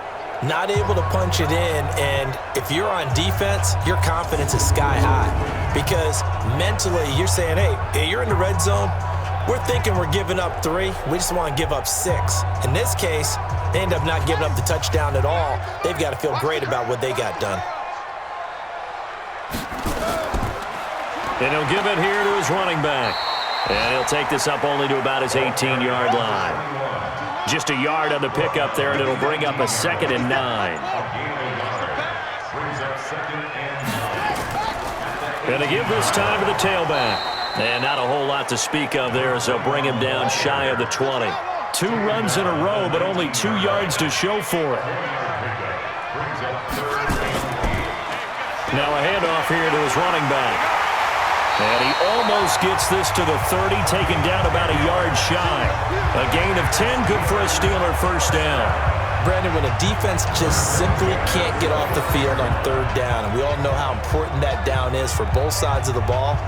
Not able to punch it in, and if you're on defense, your confidence is sky high. Because mentally, you're saying, hey, you're in the red zone. We're thinking we're giving up 3. We just want to give up 6. In this case, they end up not giving up the touchdown at all. They've got to feel great about what they got done. And he'll give it here to his running back. And he'll take this up only to about his 18-yard line. Just a yard on the pickup there, and it'll bring up a 2nd and 9. And they give this time to the tailback. And not a whole lot to speak of there as they'll bring him down shy of the 20. 2 runs in a row, but only 2 yards to show for it. Now a handoff here to his running back. And he almost gets this to the 30, taken down about a yard shy. A gain of 10, good for a Steeler first down. Brandon, when a defense just simply can't get off the field on third down, and we all know how important that down is for both sides of the ball,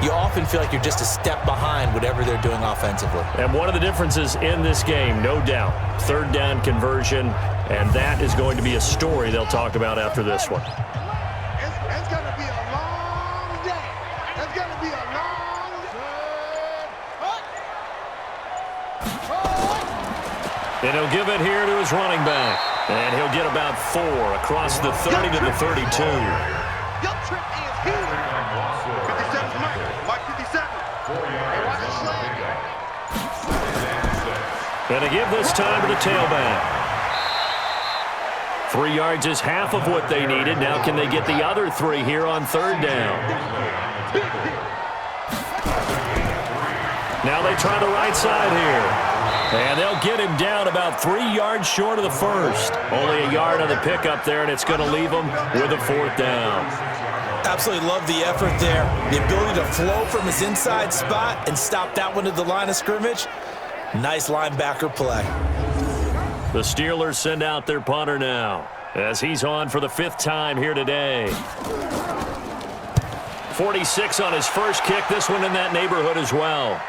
you often feel like you're just a step behind whatever they're doing offensively. And one of the differences in this game, no doubt, third down conversion, and that is going to be a story they'll talk about after this one. It's going to be a long day. It's going to be a long day. And he'll give it here to his running back. And he'll get about 4 across the 30 to the 32. Your trip is here. 57's Mike. Mike 57. Hey, watch the slang. And to give this time to the tailback. 3 yards is half of what they needed. Now can they get the other 3 here on third down? Now they try the right side here. And they'll get him down about 3 yards short of the first. Only a yard on the pickup there, and it's going to leave them with a 4th down. Absolutely love the effort there. The ability to flow from his inside spot and stop that one to the line of scrimmage. Nice linebacker play. The Steelers send out their punter now as he's on for the 5th time here today. 46 on his first kick. This one in that neighborhood as well.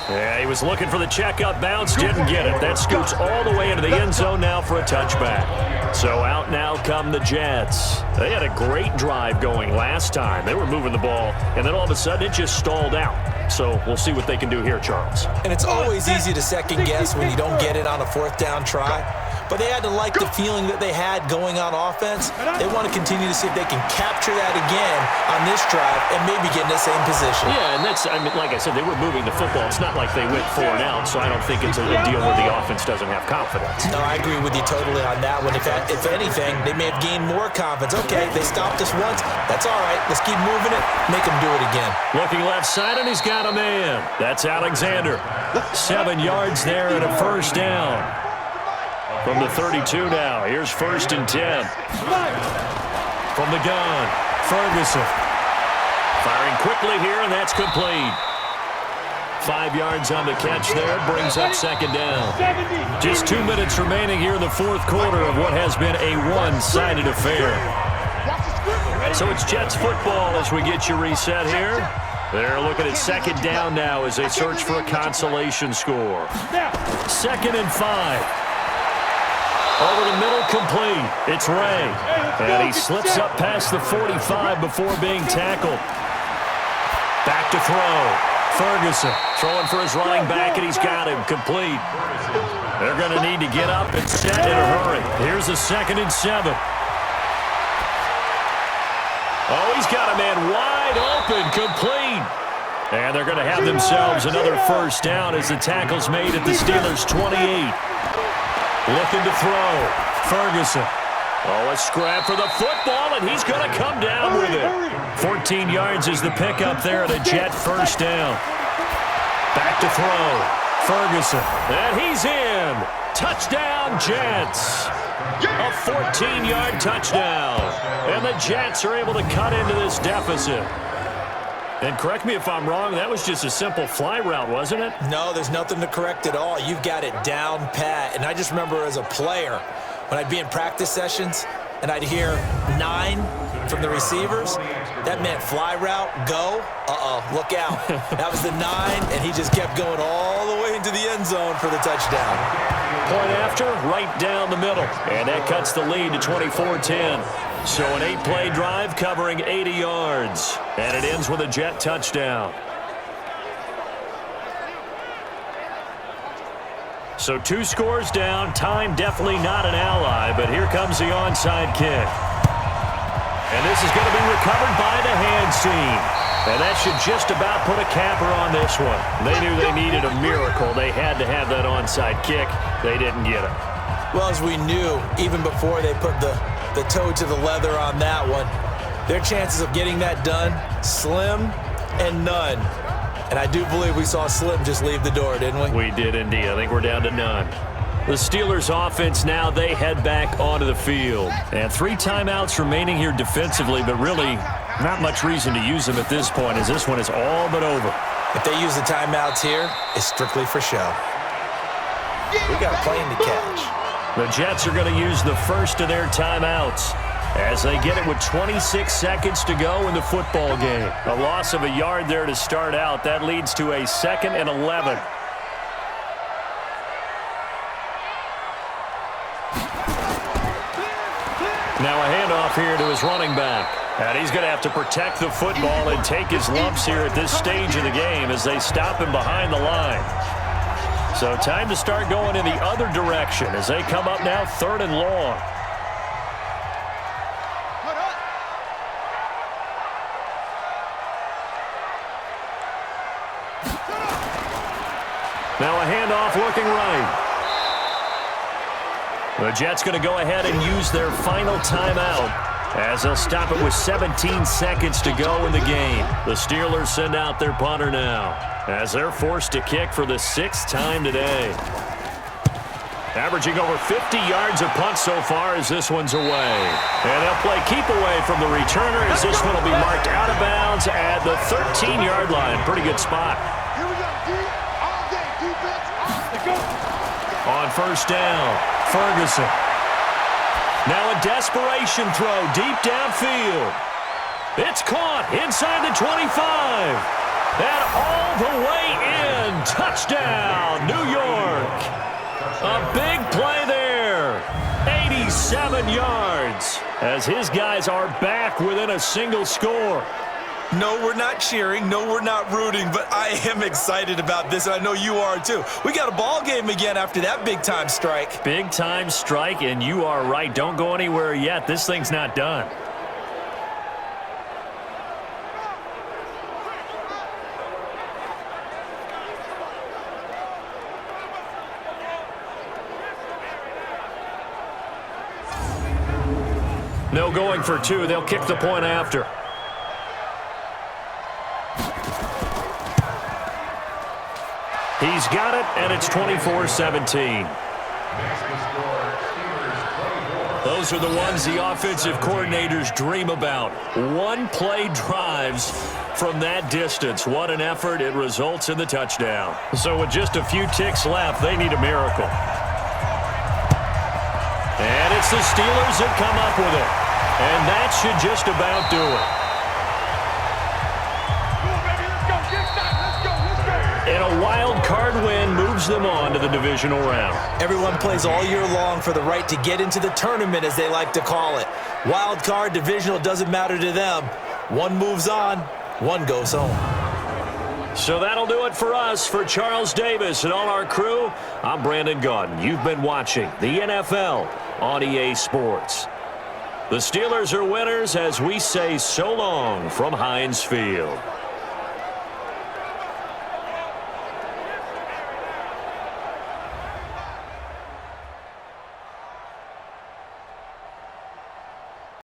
Yeah, he was looking for the checkup bounce, didn't get it. That scoots all the way into the end zone now for a touchback. So out now come the Jets. They had a great drive going last time. They were moving the ball, and then all of a sudden it just stalled out. So we'll see what they can do here, Charles. And it's always easy to second guess when you don't get it on a 4th down try. But they had to like the feeling that they had going on offense. They want to continue to see if they can capture that again on this drive and maybe get in the same position. Yeah, and that's, I mean, like I said, they were moving the football. It's not like they went 4 and out, so I don't think it's a deal where the offense doesn't have confidence. No, I agree with you totally on that one. If anything, they may have gained more confidence. Okay, they stopped us once. That's all right. Let's keep moving it. Make them do it again. Looking left side, and he's got a man. That's Alexander. 7 yards there and a first down. From the 32 now, here's 1st and 10. From the gun, Ferguson. Firing quickly here, and that's complete. 5 yards on the catch there, brings up 2nd down. Just 2 minutes remaining here in the 4th quarter of what has been a one-sided affair. So it's Jets football as we get you reset here. They're looking at 2nd down now as they search for a consolation score. 2nd and 5. Over the middle, complete. It's Ray. And he slips up past the 45 before being tackled. Back to throw. Ferguson throwing for his running back, and he's got him. Complete. They're going to need to get up and set in a hurry. Here's a 2nd and 7. Oh, he's got a man wide open. Complete. And they're going to have themselves another first down as the tackle's made at the Steelers' 28. Looking to throw. Ferguson. Oh, a scrap for the football, and he's going to come down with it. 14 yards is the pickup there at a Jet first down. Back to throw. Ferguson. And he's in. Touchdown, Jets. A 14-yard touchdown. And the Jets are able to cut into this deficit. And correct me if I'm wrong, that was just a simple fly route, wasn't it? No, there's nothing to correct at all. You've got it down pat. And I just remember as a player, when I'd be in practice sessions and I'd hear 9 from the receivers, that meant fly route, go, look out. That was the 9, and he just kept going all the way into the end zone for the touchdown. Point after, right down the middle. And that cuts the lead to 24-10. So an 8-play drive covering 80 yards. And it ends with a Jet touchdown. So 2 scores down. Time definitely not an ally, but here comes the onside kick. And this is going to be recovered by the hands team. And that should just about put a capper on this one. They knew they needed a miracle. They had to have that onside kick. They didn't get it. Well, as we knew, even before they put the toe to the leather on that one, their chances of getting that done, slim and none. And I do believe we saw Slim just leave the door, didn't we? We did indeed. I think we're down to none. The Steelers offense now, they head back onto the field. And 3 timeouts remaining here defensively, but really not much reason to use them at this point as this one is all but over. If they use the timeouts here, it's strictly for show. We got a plane to catch. The Jets are going to use the first of their timeouts as they get it with 26 seconds to go in the football game. A loss of a yard there to start out. That leads to a 2nd and 11. Now a handoff here to his running back. And he's going to have to protect the football and take his lumps here at this stage of the game as they stop him behind the line. So time to start going in the other direction as they come up now 3rd and long. Now a handoff looking right. The Jets going to go ahead and use their final timeout as they'll stop it with 17 seconds to go in the game. The Steelers send out their punter now as they're forced to kick for the 6th time today. Averaging over 50 yards a punt so far as this one's away. And they'll play keep away from the returner as this one will be marked out of bounds at the 13-yard line. Pretty good spot. Here we go, D. All day, defense. Let's go. On 1st down, Ferguson. Now a desperation throw deep downfield. It's caught inside the 25. And all the way in. Touchdown, New York. A big play there. 87 yards as his guys are back within a single score. No, we're not cheering. No, we're not rooting, but I am excited about this, and I know you are too. We got a ball game again after that big-time strike. Big-time strike, and you are right. Don't go anywhere yet. This thing's not done. No going for 2. They'll kick the point after. He's got it, and it's 24-17. Those are the ones the offensive coordinators dream about. One-play drives from that distance. What an effort. It results in the touchdown. So with just a few ticks left, they need a miracle. And it's the Steelers that come up with it. And that should just about do it. And a wild card win moves them on to the divisional round. Everyone plays all year long for the right to get into the tournament, as they like to call it. Wild card, divisional, doesn't matter to them. One moves on, one goes home. So that'll do it for us. For Charles Davis and all our crew, I'm Brandon Gaudin. You've been watching the NFL on EA Sports. The Steelers are winners as we say so long from Heinz Field.